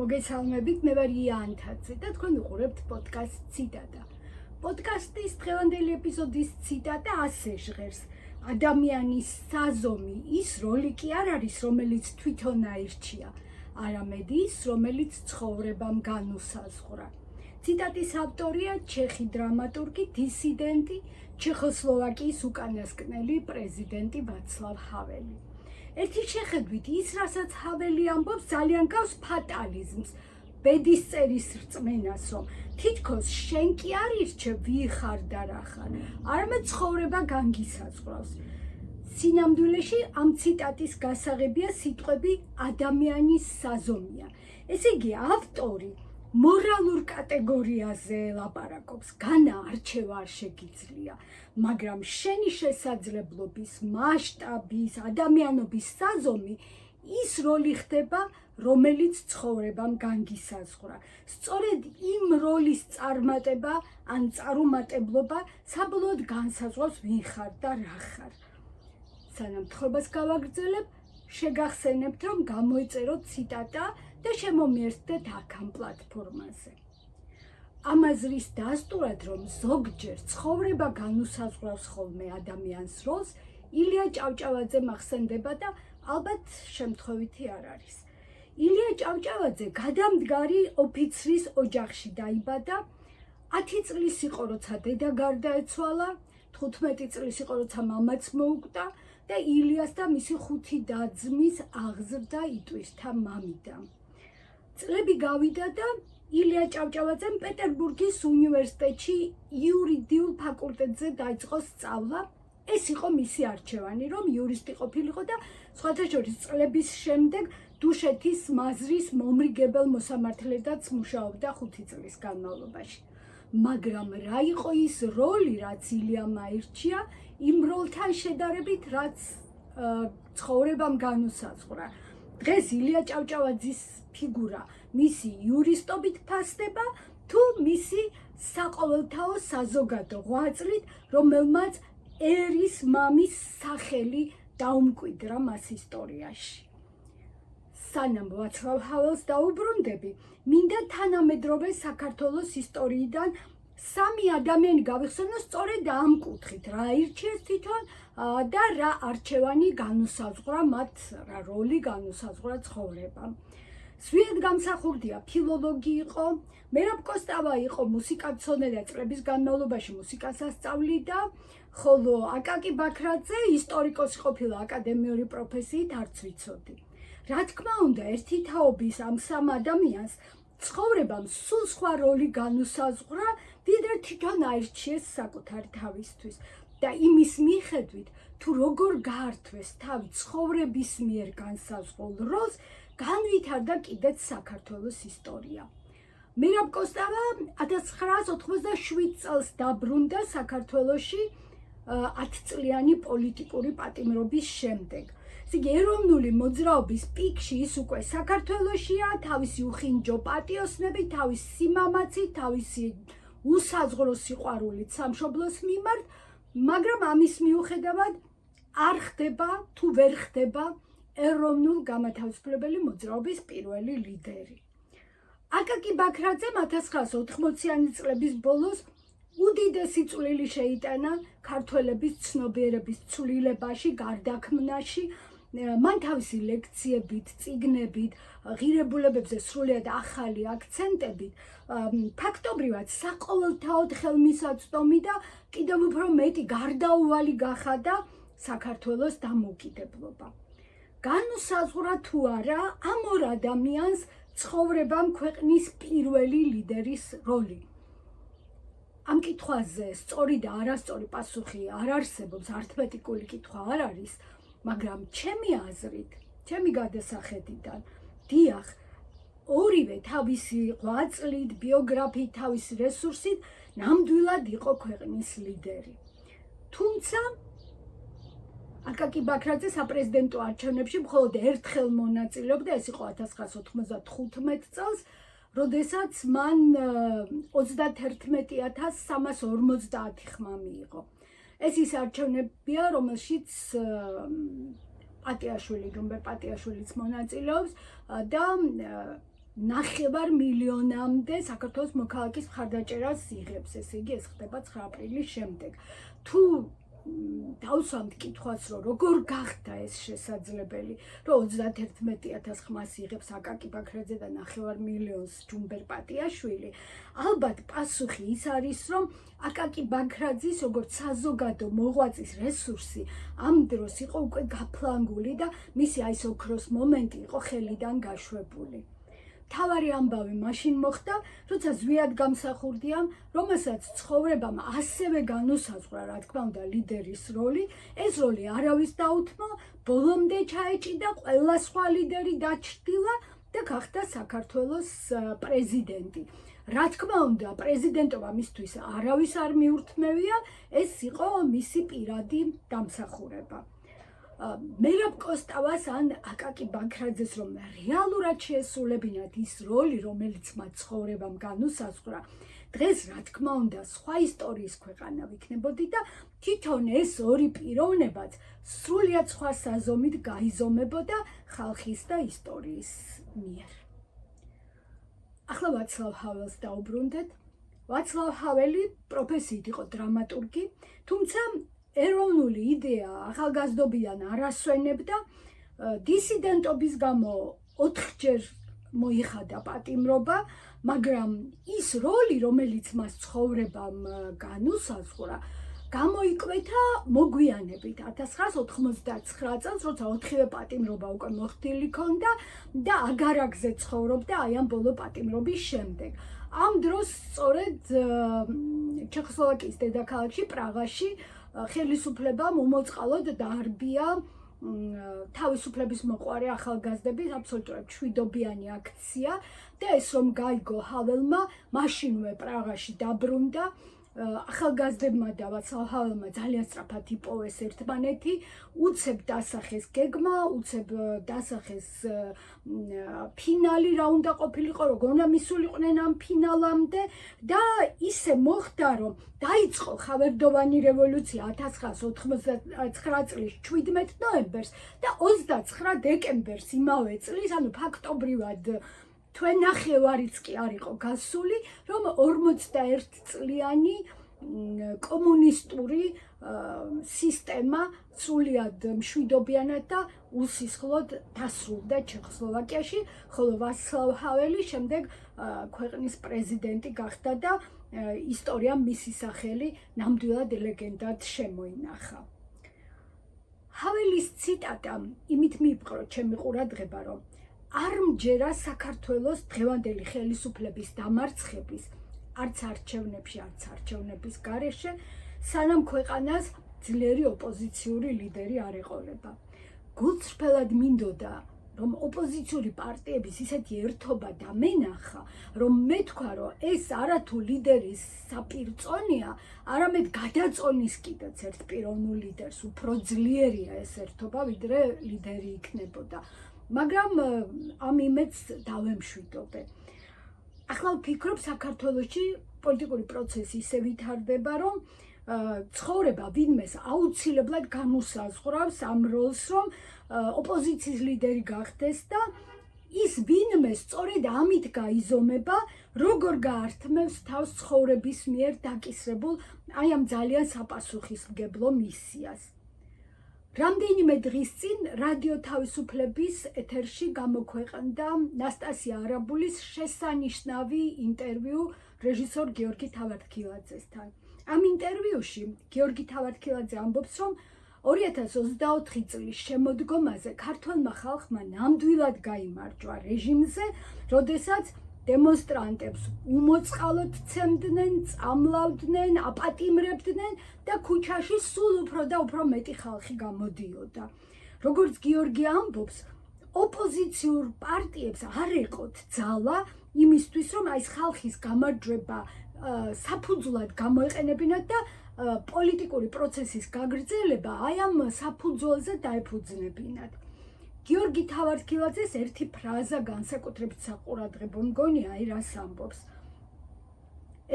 მოგესალმებით, მე ვარ იანთაძე და თქვენ უყურებთ პოდკასტ ციტატა. პოდკასტის დღევანდელი ეპიზოდის ციტატა ასე ჟღერს: ადამიანის საზომი ის როლი კი არ არის, რომელიც თვითონ აირჩია, არამედ ის, რომელიც ცხოვრებამ განუსაზღვრა. ციტატის ავტორია ჩეხი დრამატურგი, დისიდენტი, ჩეხოსლოვაკიის უკანასკნელი პრეზიდენტი ვაცლავ ჰაველი. ერთი შეხედვით ის, რასაც ჰაველი ამბობს, ძალიან გავს ფატალიზმს, ბედისწერის რწმენას, რომ თითქოს შენ კი არ ირჩევ ვინ ხარ და რა ხარ, არამედ ცხოვრება განგისაზღვრავს. სინამდვილეში ამ ციტატის გასაღებია სიტყვები ადამიანის საზომია. ესე იგი, ავტორი მორალურ კატეგორიაზე ელაპარაკობს, განა არჩევა არ შეგიძლია, მაგრამ შენი შესაძლებლობის, მასშტაბის, ადამიანობის საზომი ის როლი ხდება, რომელიც ცხოვრებამ განგისაზღვრა. სწორედ იმ როლის წარმატება ან წარუმატებლობა საბოლოოდ განსაზღვრავს ვინ ხარ და რა ხარ. სანამ თხრობას გავაგრძელებ, შეგახსენებთ, რომ გამოიწეროთ ციტატა და შემომიერთდეთ აქ ამ პლატფორმაზე. ამაზრის დასტურად, რომ ზოგჯერ ცხოვრება განუსაზღვრავს ხოლმე ადამიანს როლს, ილია ჭავჭავაძე მახსენდება და ალბათ შემთხვევითი არ არის. ილია ჭავჭავაძე გადამდგარი ოფიცრის ოჯახში დაიბადა, 10 წლის იყო, როცა დედა გარდაეცვალა, 15 წლის იყო, როცა მამაც მოუკვდა და ილიას და მისი 5 და-ძმის აღზრდა იტვირთა მამიდან. წლები გავიდა და ილია ჭავჭავაძემ პეტერბურგის უნივერსიტეტში იურიდიულ ფაკულტეტზე დაიწყო სწავლა. ეს იყო მისი არჩევანი, რომ იურისტი ყოფილიყო და სხვათა შორის წლების შემდეგ დუშეთის მაზრის მომრიგებელ მოსამართლედაც მუშაობდა 5 წლის განმავლობაში. მაგრამ რა იყო ის როლი, რაც ილიამ აირჩია, იმ როლთან შედარებით, რაც ცხოვრებამ განუსაზღვრა. დღეს ილია ჭავჭავაძის ფიგურა მისი იურისტობით ფასდება თუ მისი საყოველთაო საზოგადო ღვაწლით, რომელმაც ერის მამის სახელი დაუმკვიდრა მას ისტორიაში. სანამ ვაცლავ ჰაველს დაუბრუნდები, მინდა თანამედროვე საქართველოს ისტორიიდან 3 ადამიანი გავიხსენო სწორედ ამ კუთხით, რა აირჩიეს თვითონ და რა არჩევანი განუსაზღვრა მათ, რა როლი განუსაზღვრა ცხოვრებამ. სვიად გამსახურდია ფილოლოგი იყო, მერაბ კოსტავა იყო მუსიკათმცოდნე და წლების განმავლობაში მუსიკას ასწავლიდა, ხოლო აკაკი ბაქრაძე ისტორიკოსი ყოფილა აკადემიური პროფესიით, არც ვიცოდი. რა თქმა უნდა, ერთი თაობის ამ 3 ადამიანს ცხოვრებამ სულ სხვა როლი განუსაზღვრა, ვიდრე თვითონ აირჩიეს საკუთარი თავისთვის და იმის მიხედვით, თუ როგორ გაართვეს თავი ცხოვრების მიერ განსაზღვრულ როლს, განვითარდა კიდეც საქართველოს ისტორია. მერაბ კოსტავა 1987 წელს დაბრუნდა საქართველოში 10 წლიანი პოლიტიკური პატიმრობის შემდეგ. ისე ეროვნული მოძრაობის პიკში ის უკვე საქართველოშია, თავისი უხინჯო პატიოსნებით, თავისი სიმამაცით, თავისი უსაზღვრო სიყვარულით სამშობლოს მიმართ, მაგრამ ამის მიუხედავად არ ხდება თუ ვერ ხდება ეროვნულ გამათავისუფლებელი მოძრაობის პირველი ლიდერი. აკაკი ბაქრაძემ 1980-იანი წლების ბოლოს უდიდესი წვლილი შეიტანა ქართველების ცნობიერების ცვლილებაში, გარდაქმნაში. მან თავისი ლექციებით, წიგნებით, ღირებულებებზე სრულიად ახალი აქცენტებით, ფაქტობრივად საყოველთაოდ ხელმისაწვდომი და კიდევ უფრო მეტი გარდაუვალი გახადა საქართველოს დამოუკიდებლობა. განუსაზღვრა თუ არა ამ ორ ადამიანს ცხოვრებამ ქვეყნის პირველი ლიდერის როლი. ამ კითხვაზე სწორი და არასწორი პასუხი არ არსებობს, ართმეტიკული კითხვა არ არის, მაგრამ ჩემი აზრით, ჩემი გადასახედიდან, დიახ, ორივე თავისი ღვაწლით, ბიოგრაფიით, თავისი რესურსით ნამდვილად იყო ქვეყნის ლიდერი. თუმცა აკაკი ბაქრაძე საპრეზიდენტო არჩევნებში მხოლოდ ერთხელ მონაწილეობდა, ეს იყო 1995 წელს, როდესაც მან 31350 ხმა მიიღო. ეს ის არჩევნებია, რომელშიც პატიაშვილი, ჯუმბერ პატიაშვილიც მონაწილეობს და 9 მილიონამდე საქართველოს მოქალაქის მხარდაჭერას იღებს, ესე იგი ეს ხდება 9 აპრილის შემდეგ. თუ დავსვამთ კითხვას, რომ როგორ გახდა ეს შესაძლებელი, რომ 31,000 იღებს აკაკი ბაქრაძე და 9 მილიონს ჯუმბერ პატიაშვილი, ალბათ პასუხი ის არის, რომ აკაკი ბაქრაძის როგორც საზოგადო მოღვაწის რესურსი ამ დროს იყო უკვე გაფლანგული და მისი აი ეს ოქროს მომენტი იყო ხელიდან გაშვებული. თავარი ამბავი მაშინ მოხდა, როცა ზვიად გამსახურდიამ, რომელსაც ცხოვრებამ ასევე განუსაზღვრა, რა თქმა უნდა, ლიდერის როლი, ეს როლი არავის დაუთმო, ბოლომდე ჩაეჭიდა, ყველა სხვა ლიდერი დაჩრდილა და გახდა საქართველოს პრეზიდენტი. რა თქმა უნდა, პრეზიდენტობა მისთვის არავის არ მიურთმევია, ეს იყო მისი პირადი დამსახურება. მერაბ კოსტავას ან აკაკი ბაქრაძეს რომ რეალურად შეესრულებინათ ის როლი, რომელიც მათ ცხოვრებამ განუსაზღვრა, დღეს რა თქმა უნდა სხვა ისტორიის ქვეყანა ვიქნებოდი და თვითონ ეს ორი პიროვნებაც სრულიად სხვა საზომით გაიზომებოდა ხალხის და ისტორიის მიერ. ახლა ვაცლავ ჰაველს დაუბრუნდეთ. ვაცლავ ჰაველი პროფესიით იყო დრამატურგი, თუმცა ეროვნული იდეა ახალგაზრდობიდან არ ასვენებდა, დისიდენტობის გამო 4-ჯერ მოიხადა პატიმრობა, მაგრამ ის როლი, რომელიც მას ცხოვრებამ განუსაზღვრა, გამოიკვეთა მოგვიანებით 1999 წელს, როცა 4-ვე პატიმრობა უკვე მოხდილი ჰქონდა და აგარაკზე ცხოვრობდა აი ამ ბოლო პატიმრობის შემდეგ. ამ დროს სწორედ ჩეხოსლოვაკიის დედაქალაქში პრაღაში ხელისუფლებამ უმოწყალოდ დაარბია თავისუფლების მოყვარე ახალგაზრდების აბსოლუტურად მშვიდობიანი აქცია და ეს რომ გაიგო ჰაველმა, მაშინვე პრაღაში დაბრუნდა, ახალგაზრდებმა და ვაცლავ ჰაველმა ძალიან სწრაფად იპოვეს ერთმანეთი, უცებ დასახეს გეგმა, უცებ დასახეს ფინალი რა უნდა ყოფილიყო, როგორ უნდა მისულიყვნენ ამ ფინალამდე და ისე მოხდა, რომ დაიწყო ხავერდოვანი რევოლუცია 1989 წლის 17 ნოემბერს და 29 დეკემბერს იმავე წლის, ანუ ფაქტობრივად თვენახევარიც კი არ იყო გასული, რომ 41 წლიანი კომუნისტური სისტემა სრულიად მშვიდობიანად და უსისხლოდ დასრულდა ჩეხოსლოვაკიაში, ხოლო ვაცლავ ჰაველი შემდეგ ქვეყნის პრეზიდენტი გახდა და ისტორიამ მისი სახელი ნამდვილად ლეგენდად შემოინახა. ჰაველის ციტატა იმით მიიპყრო ჩემი ყურადღება, რომ არ მჯერა საქართველოს დღევანდელი ხელისუფლების დამარცხების არც არჩევნებში, არც არჩევნების გარეშე, სანამ ქვეყანას ძლიერი ოპოზიციური ლიდერი არ ეყოლება. გულწრფელად მინდოდა, რომ ოპოზიციური პარტიების ისეთი ერთობა დამენახა, რომ მეთქვა, რომ ეს არათუ ლიდერის საპირწონეა, არამედ გადაწონის კიდეც ერთ პიროვნულ ლიდერს, უფრო ძლიერია ეს ერთობა, ვიდრე ლიდერი იქნებოდა. მაგრამ ამ იმედს დავემშვიდობე. ახლა ვფიქრობ, საქართველოში პოლიტიკური პროცესი ისე ვითარდება, რომ ცხოვრება ვინმეს აუცილებლად განუსაზღვრავს ამ როლს, რომ ოპოზიციის ლიდერი გახდეს და ის ვინმე სწორედ ამით გაიზომება, როგორ გაართმევს თავს ცხოვრების მიერ დაკისრებულ აი ამ ძალიან საპასუხისმგებლო მისიას. რამდენიმე დღის წინ რადიო თავისუფლების ეთერში გამოქვეყნდა ნასტასია არაბულის შესანიშნავი ინტერვიუ რეჟისორ გიორგი თავართქილაძესთან. ამ ინტერვიუში გიორგი თავართქილაძე ამბობს, რომ 2024 წლის შემოდგომაზე ქართველმა ხალხმა ნამდვილად გაიმარჯვა რეჟიმზე, როდესაც დემონსტრანტებს უმოწყალოდ ცემდნენ, წამლავდნენ, აპატიმრებდნენ და ქუჩაში სულ უფრო და უფრო მეტი ხალხი გამოდიოდა. როგორც გიორგი ამბობს, ოპოზიციურ პარტიებს არ ეყოთ ძალა იმისთვის, რომ აი ეს ხალხის გამარჯვება საფუძვლად გამოეყენებინათ და პოლიტიკური პროცესის გაგრძელება აი ამ საფუძველზე დაეფუძნებინათ. გიორგი თავართქილაძეს ერთი ფრაზა განსაკუთრებით საყურადღებო მგონია, აი რას ამბობს.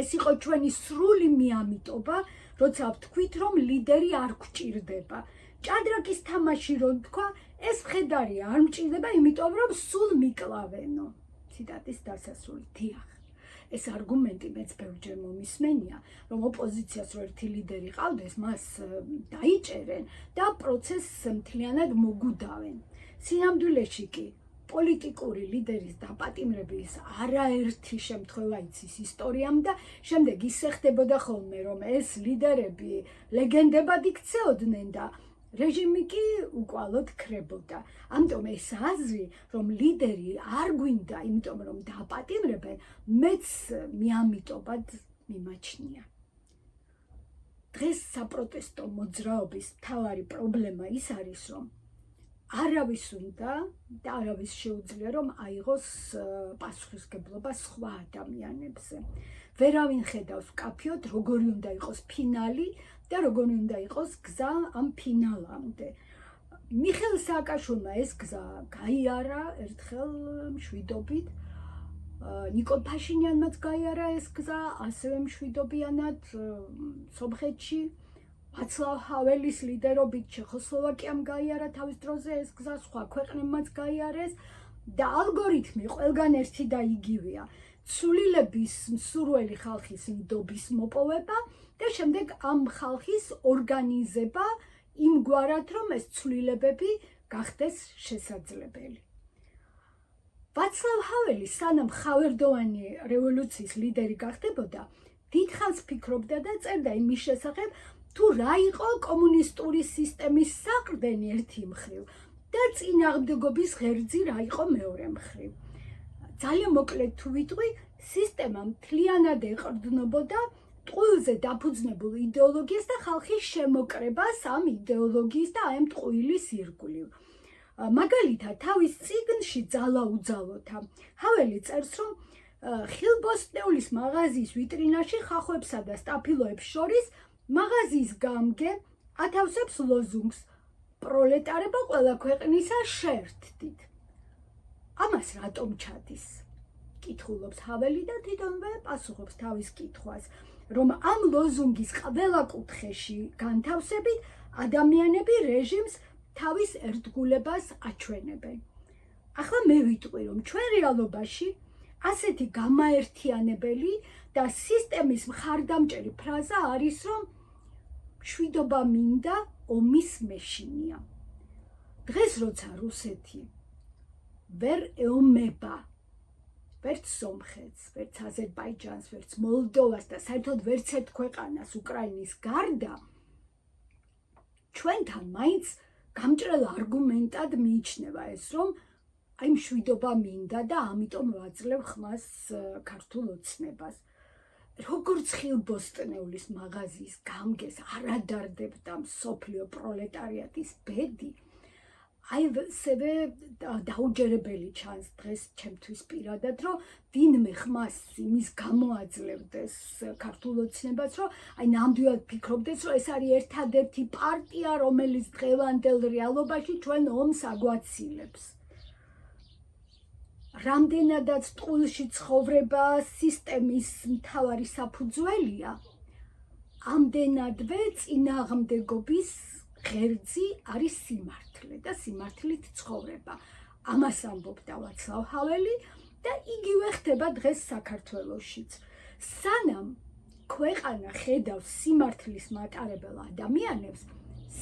ეს იყო ჩვენი სრული მიამიტობა, როცა ვთქვით, რომ ლიდერი არ გვჭირდება. ჭადრაკის თამაში რომ თქვა, ეს მხედარი არ მჭირდება, იმიტომ რომ სულ მიკლავენო. ციტატის დასასრული. დიახ, ეს არგუმენტი მეც ბევრჯერ მომისმენია, რომ ოპოზიციას რო ერთი ლიდერი ყავდეს, მას დაიჭერენ და პროცესს მთლიანად მოგუდავენ. სინამდვილეში კი პოლიტიკური ლიდერის დაპატიმრების არაერთი შემთხვევა იცის ისტორიამ და შემდეგ ისე ხდებოდა ხოლმე, რომ ეს ლიდერები ლეგენდებად იქცეოდნენ და რეჟიმი კი უკვალოდ ქრებოდა. ამიტომ ეს აზრი, რომ ლიდერი არ გვინდა, იმიტომ რომ დაპატიმრებენ, მეც მიამიტობად მიმაჩნია. დღეს საპროტესტო მოძრაობის მთავარი პრობლემა ის არის, რომ არავის უნდა და არავის შეუძლია, რომ აიღოს პასუხისმგებლობა სხვა ადამიანებზე. ვერავინ ხედავს ვკაფიოდ, როგორი უნდა იყოს ფინალი და როგორი უნდა იყოს გზა ამ ფინალამდე. მიხეილ სააკაშვილმა ეს გზა გაიარა ერთხელ მშვიდობით, ნიკოლ ფაშინიანმაც გაიარა ეს გზა ასევე მშვიდობიანად სომხეთში. ვაცლავ ჰაველის ლიდერობით ჩეხოსლოვაკიამ გაიარა თავის დროზე ეს გზა, სხვა ქვეყნებმაც გაიარეს და ალგორითმი ყველგან ერთი და იგივეა. ცვლილების მსურველი ხალხის ნდობის მოპოვება და შემდეგ ამ ხალხის ორგანიზება იმგვარად, რომ ეს ცვლილებები გახდეს შესაძლებელი. ვაცლავ ჰაველი სანამ ხავერდოვანი რევოლუციის ლიდერი გახდებოდა, დიდხანს ფიქრობდა და წერდა იმის შესახებ, თუ რა იყო კომუნისტური სისტემის საყრდენი ერთი მხრივ და წინააღმდეგობის ღერძი რა იყო მეორე მხრივ. ძალიან მოკლედ თუ ვიტყვი, სისტემა მთლიანად ეყრდნობოდა ტყუილზე დაფუძნებულ იდეოლოგიას და ხალხის შემოკრებას ამ იდეოლოგიის და ამ ტყუილის ირგვლივ. მაგალითად, თავის წიგნში ძალა უძალოთა ჰაველი წერს, რომ ხილბოსტნეულის მაღაზიის ვიტრინაში ხახვებსა და სტაფილოებს შორის მაღაზიის გამგე ათავსებს ლოზუნგს პროლეტარება ყველა ქვეყნისა შეერთდით. ამას რატომ ჩადის? კითხულობს ჰაველი და თვითონვე პასუხობს თავის კითხვას, რომ ამ ლოზუნგის ყველა კუთხეში განთავსებით ადამიანები რეჟიმს თავის ერთგულებას აჩვენებენ. ახლა მე ვიტყვი, რომ ჩვენ რეალობაში ასეთი გამაერთიანებელი და სისტემის მხარდამჭერი ფრაზა არის, რომ მშვიდობა მინდა, ომის მეშინია. დღეს როცა რუსეთი ვერ ეომება ვერც სომხეთს, ვერც აზერბაიჯანს, ვერც მოლდოვას და საერთოდ ვერც ერთ ქვეყანას უკრაინის გარდა, ჩვენთან მაინც გამჭრელ არგუმენტად მიიჩნევა ეს, რომ აი მშვიდობა მინდა და ამიტომ ვაძლევ ხმას ქართულ ოცნებას. როგორც ხილბოსტნეულის მაღაზიის გამგეს არადარდებდა მსოფლიო პროლეტარიატის ბედი, აი ასევე დაუჯერებელი ჩანს დღეს ჩემთვის პირადად, რომ ვინმე ხმას იმის გამოაძლევდეს ქართულ ოცნებას, რომ აი ნამდვილად ფიქრობდეს, რომ ეს არის ერთადერთი პარტია, რომელიც დღევანდელ რეალობაში ჩვენ ომს აგვაცილებს. რამდენადაც ტყუილში ცხოვრება სისტემის მთავარი საფუძველია, ამდენადვე წინააღმდეგობის ღერძი არის სიმართლე და სიმართლით ცხოვრება. ამას ამბობდა ვაცლავ ჰაველი და იგივე ხდება დღეს საქართველოშიც. სანამ ქვეყანა ხედავს სიმართლის მატარებელ ადამიანებს,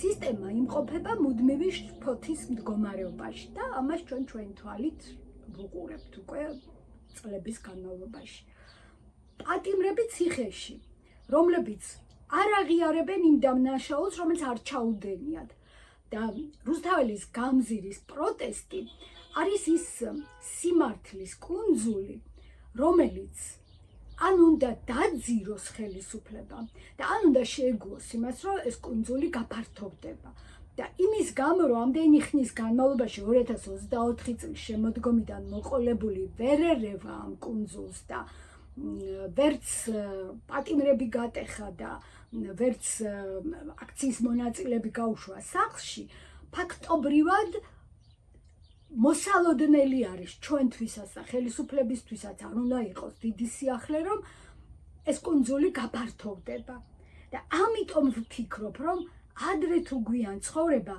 სისტემა იმყოფება მუდმივი შფოთის მდგომარეობაში და ამას ჩვენ თვალით ვუყურებთ უკვე წლების განმავლობაში. პატიმრები ციხეში, რომლებიც არ აღიარებენ იმ დამნაშაულს, რომელიც არ ჩაუდენიათ და რუსთაველის გამზირის პროტესტი არის ის სიმართლის კუნძული, რომელიც ან უნდა დაძიროს ხელისუფლება და ან უნდა შეეგუოს იმას, რომ ეს კუნძული გაფართოვდება. და იმის გამო, რომ ამდენი ხნის განმავლობაში 2024 წლის შემოდგომიდან მოყოლებული ვერ ერევა ამ კუნძულს და ვერც პატიმრები გატეხა და ვერც აქციის მონაწილეები გაუშვა სახლში, ფაქტობრივად მოსალოდნელი არის ჩვენთვისაც და ხელისუფლებისთვისაც არ უნდა იყოს დიდი სიახლე, რომ ეს კუნძული გაფართოვდება. და ამიტომ ვფიქრობ, რომ ადრე თუ გვიან ცხოვრება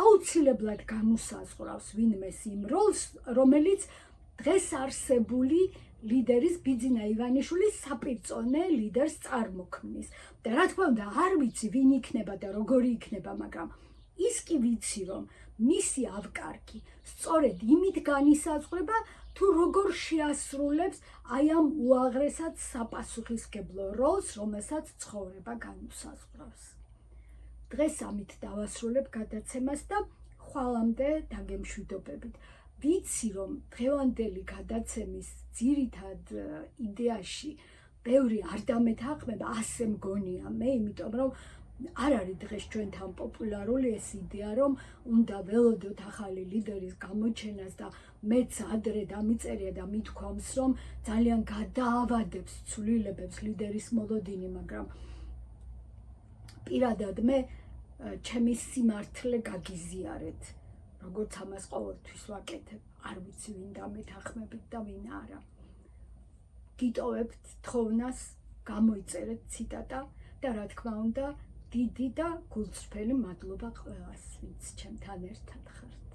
აუცილებლად განუსაზღვრავს ვინმეს იმ როლს, რომელიც დღეს არსებული ლიდერის ბიძინა ივანიშვილის საპირწონე ლიდერს წარმოქმნის. და რა თქმა უნდა, არ ვიცი ვინ იქნება და როგორი იქნება, მაგრამ ის კი ვიცი, რომ მისი ავკარგი სწორედ იმით განისაზღვრება, თუ როგორ შეასრულებს აი ამ უაღრესად საპასუხისმგებლო როლს, რომელსაც ცხოვრება განუსაზღვრავს. დღეს ამით დავასრულებ გადაცემას და ხვალამდე დაგემშვიდობებით. ვიცი, რომ დღევანდელი გადაცემის ძირითად იდეაში ბევრი არ დამეთანხმება, ასე მგონია მე, იმიტომ რომ არ არის დღეს ჩვენთან პოპულარული ეს იდეა, რომ უნდა ველოდოთ ახალი ლიდერის გამოჩენას და მეც ადრე დამიწერია და მithქვამს, რომ ძალიან გადაავადებს ცვლილებებს ლიდერის მოლოდინი, მაგრამ პირადად მე ჩემი სიმართლე გაგიზიარეთ, როგორც ამას ყოველთვის ვაკეთებ, არ ვიცი ვინ დამეთანხმებით და ვინ არა. გიტოვებთ თხოვნას, გამოიწერეთ ციტატა და რა თქმა უნდა, დიდი და გულწრფელი მადლობა ყველას, ვინც ჩემთან ერთად ხართ.